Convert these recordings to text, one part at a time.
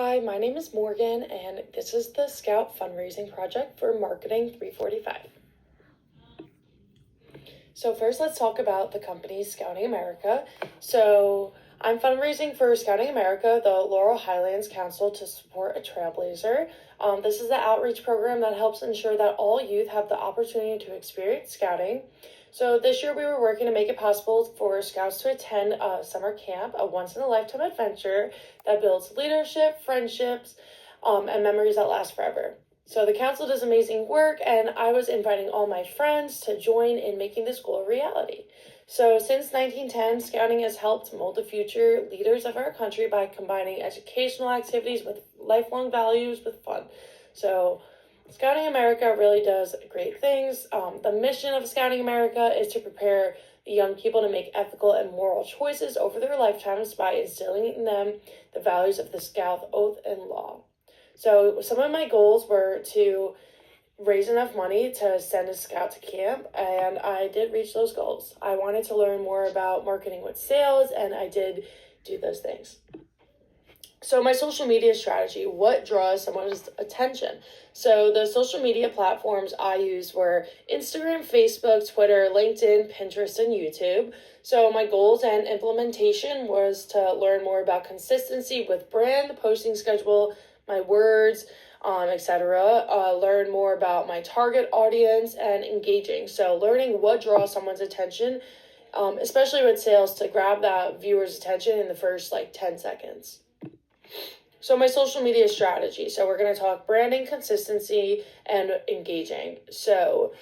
Hi, my name is Morgan, and this is the Scout fundraising project for Marketing 345. So first, let's talk about the company Scouting America. So I'm fundraising for Scouting America, the Laurel Highlands Council, to support a trailblazer. This is the outreach program that helps ensure that all youth have the opportunity to experience scouting. So this year we were working to make it possible for scouts to attend a summer camp, a once-in-a-lifetime adventure that builds leadership, friendships, and memories that last forever. So the council does amazing work, and I was inviting all my friends to join in making this goal a reality. So since 1910, Scouting has helped mold the future leaders of our country by combining educational activities with lifelong values with fun. So Scouting America really does great things. The mission of Scouting America is to prepare the young people to make ethical and moral choices over their lifetimes by instilling in them the values of the Scout oath and law. So some of my goals were to raise enough money to send a scout to camp, and I did reach those goals. I wanted to learn more about marketing with sales, and I did do those things. So my social media strategy, what draws someone's attention? So the social media platforms I used were Instagram, Facebook, Twitter, LinkedIn, Pinterest, and YouTube. So my goals and implementation was to learn more about consistency with brand, posting schedule, my words, etc. Learn more about my target audience and engaging. So learning what draws someone's attention, especially with sales, to grab that viewer's attention in the first 10 seconds. So my social media strategy. So we're going to talk branding, consistency, and engaging. So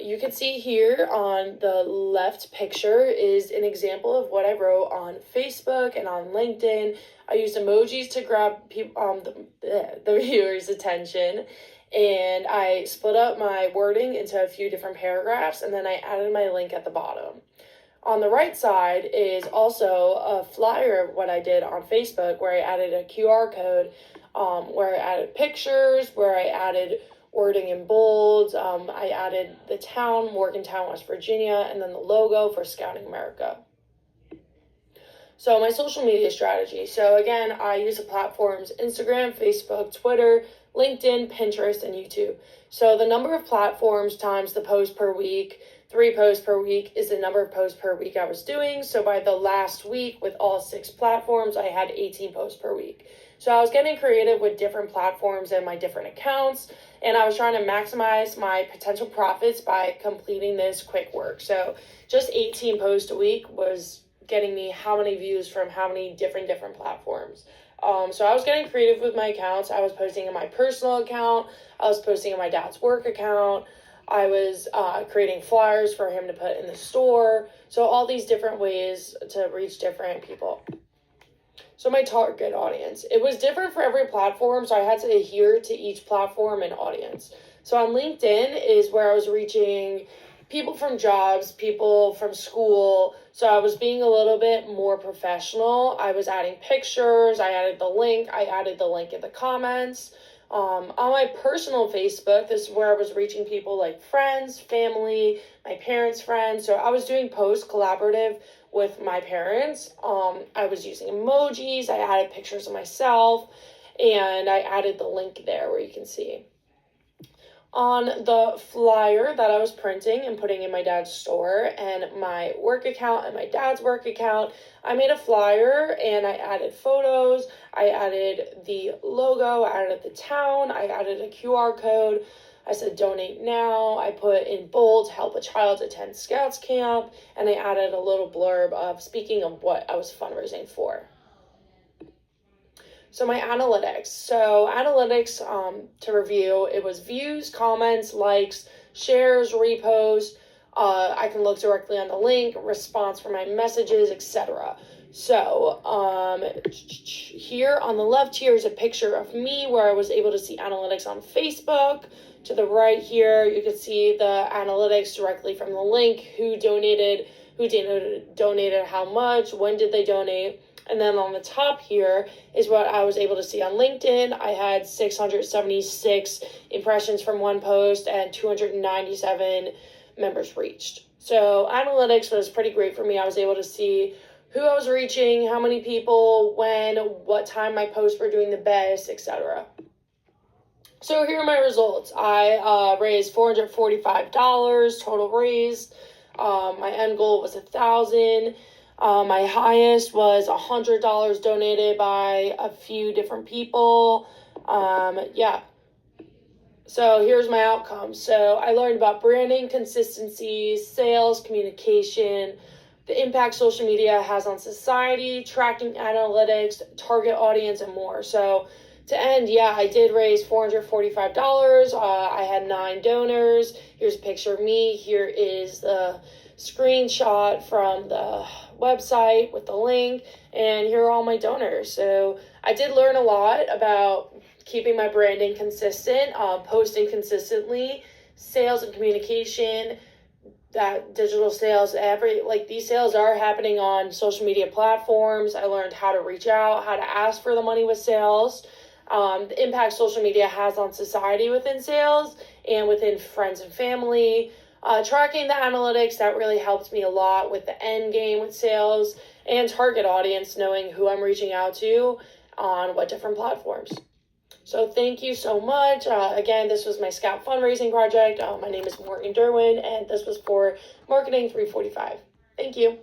you can see here on the left picture is an example of what I wrote on Facebook and on LinkedIn. I used emojis to grab the viewer's attention, and I split up my wording into a few different paragraphs, and then I added my link at the bottom. On the right side is also a flyer of what I did on Facebook, where I added a QR code, where I added pictures, where I added wording in bold. I added the town, Morgantown, West Virginia, and then the logo for Scouting America. So my social media strategy. So again, I use the platforms Instagram, Facebook, Twitter, LinkedIn, Pinterest, and YouTube. So the number of platforms times the post per week, 3 posts per week, is the number of posts per week I was doing. So by the last week with all 6 platforms, I had 18 posts per week. So I was getting creative with different platforms and my different accounts, and I was trying to maximize my potential profits by completing this quick work. So just 18 posts a week was getting me how many views from how many different platforms. So I was getting creative with my accounts. I was posting in my personal account. I was posting in my dad's work account. I was creating flyers for him to put in the store. So all these different ways to reach different people. So my target audience, it was different for every platform, so I had to adhere to each platform and audience. So on LinkedIn is where I was reaching people from jobs, people from school. So I was being a little bit more professional. I was adding pictures. I added the link in the comments. On my personal Facebook, this is where I was reaching people like friends, family, my parents' friends. So I was doing posts collaborative with my parents. I was using emojis. I added pictures of myself, and I added the link there where you can see. On the flyer that I was printing and putting in my dad's store and my work account and my dad's work account, I made a flyer and I added photos, I added the logo, I added the town, I added a QR code, I said donate now, I put in bold, help a child attend Scouts camp, and I added a little blurb of speaking of what I was fundraising for. So my analytics. So analytics, to review, it was views, comments, likes, shares, reposts. I can look directly on the link, response for my messages, etc. So here on the left here is a picture of me where I was able to see analytics on Facebook. To the right here, you can see the analytics directly from the link, who donated, how much, when did they donate. And then on the top here is what I was able to see on LinkedIn. I had 676 impressions from one post and 297 members reached. So analytics was pretty great for me. I was able to see who I was reaching, how many people, when, what time my posts were doing the best, etc. So here are my results. I raised $445 total raised. My end goal was $1,000. My highest was $100 donated by a few different people. Yeah. So here's my outcome. So I learned about branding, consistency, sales, communication, the impact social media has on society, tracking analytics, target audience, and more. So to end, yeah, I did raise $445. I had 9 donors. Here's a picture of me. Here is the screenshot from the website with the link. And here are all my donors. So I did learn a lot about keeping my branding consistent, posting consistently, sales and communication, that digital sales, these sales are happening on social media platforms. I learned how to reach out, how to ask for the money with sales, the impact social media has on society within sales and within friends and family, tracking the analytics, that really helped me a lot with the end game with sales, and target audience, knowing who I'm reaching out to on what different platforms. So thank you so much. Again, this was my Scout fundraising project. My name is Morgan Derwin, and this was for Marketing 345. Thank you.